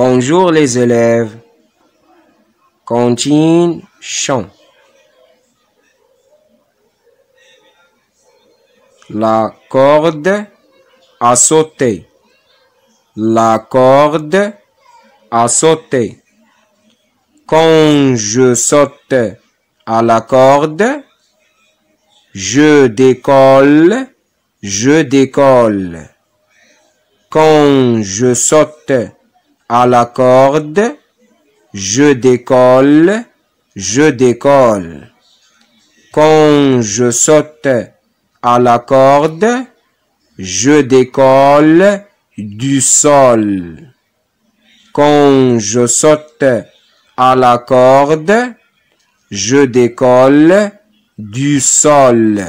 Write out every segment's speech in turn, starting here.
Bonjour les élèves. Continue chant. La corde a sauté. La corde a sauté. Quand je saute à la corde, je décolle, je décolle. Quand je saute à la corde, je décolle, je décolle. Quand je saute à la corde, je décolle du sol. Quand je saute à la corde, je décolle du sol.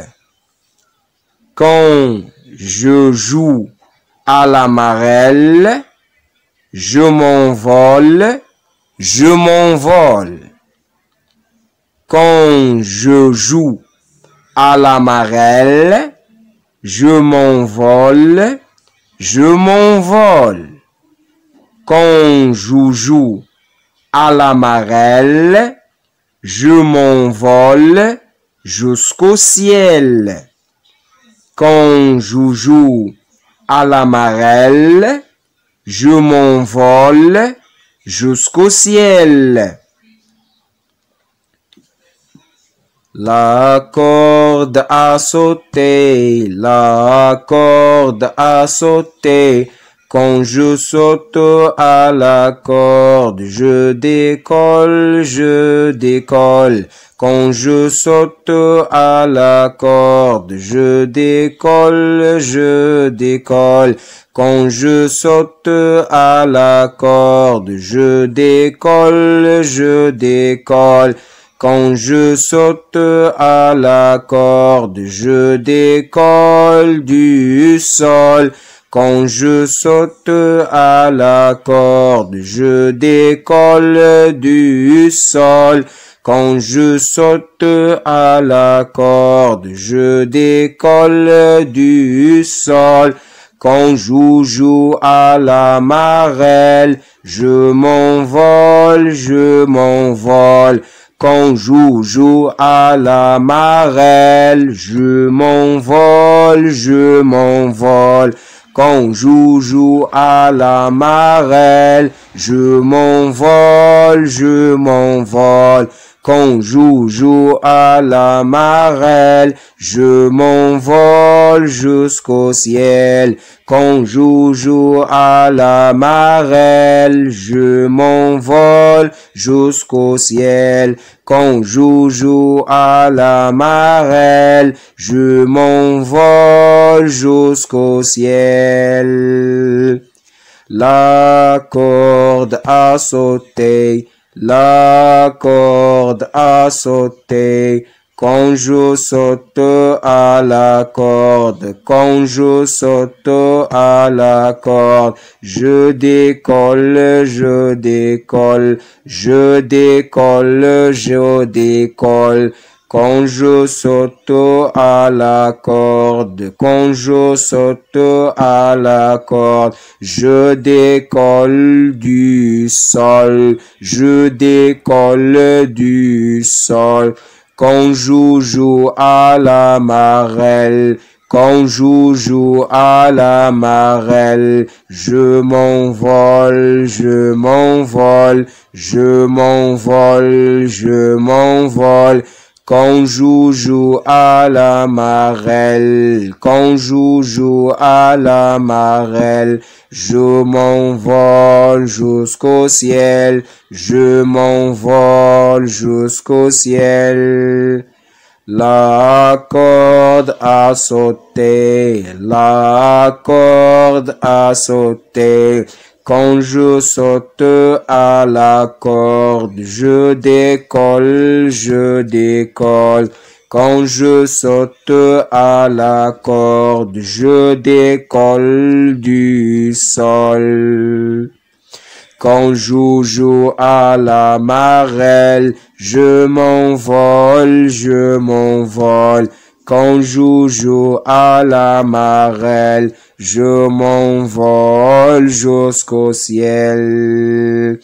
Quand je joue à la marelle, je m'envole, je m'envole. Quand je joue à la marelle, je m'envole, je m'envole. Quand je joue à la marelle, je m'envole jusqu'au ciel. Quand je joue à la marelle, je m'envole jusqu'au ciel. La corde a sauté, la corde a sauté. Quand je saute à la corde, je décolle, je décolle. Quand je saute à la corde, je décolle, je décolle. Quand je saute à la corde, je décolle, je décolle. Quand je saute à la corde, je décolle du sol. Quand je saute à la corde, je décolle du sol. Quand je saute à la corde, je décolle du sol. Quand je joue à la marelle, je m'envole, je m'envole. Quand je joue à la marelle, je m'envole, je m'envole. Quand je joue à la marelle, je m'envole, je m'envole. Quand je joue à la marelle, je m'envole jusqu'au ciel. Quand je joue à la marelle, je m'envole jusqu'au ciel. Quand je joue à la marelle, je m'envole jusqu'au ciel. La corde a sauté, la corde a sauté. Quand je saute à la corde, quand je saute à la corde, je décolle, je décolle, je décolle, je décolle. Quand je saute à la corde, quand je saute à la corde, je décolle du sol, je décolle du sol. Quand je joue à la marelle, quand je joue à la marelle, je m'envole, je m'envole, je m'envole, je m'envole. Quand je joue à la marelle, quand je joue à la marelle, je m'envole jusqu'au ciel, je m'envole jusqu'au ciel. La corde a sauté, la corde a sauté. Quand je saute à la corde, je décolle, je décolle. Quand je saute à la corde, je décolle du sol. Quand je joue à la marelle, je m'envole, je m'envole. Quand je joue à la marelle, je m'envole jusqu'au ciel.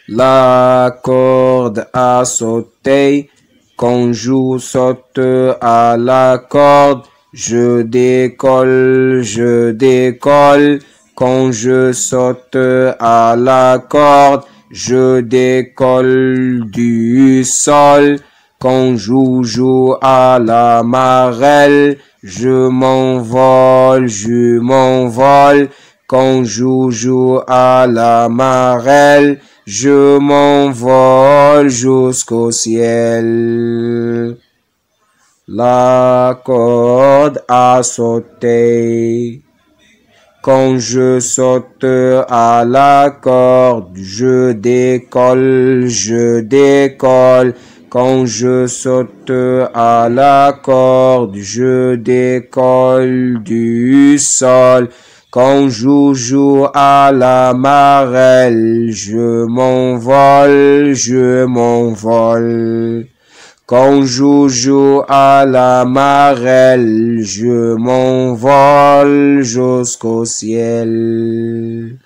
La corde a sauté, quand je saute à la corde, je décolle, quand je saute à la corde, je décolle du sol. Quand je joue à la marelle, je m'envole, quand je joue à la marelle, je m'envole jusqu'au ciel. La corde a sauté. Quand je saute à la corde, je décolle, quand je saute à la corde, je décolle du sol. Quand je joue à la marelle, je m'envole. Quand je joue à la marelle, je m'envole jusqu'au ciel.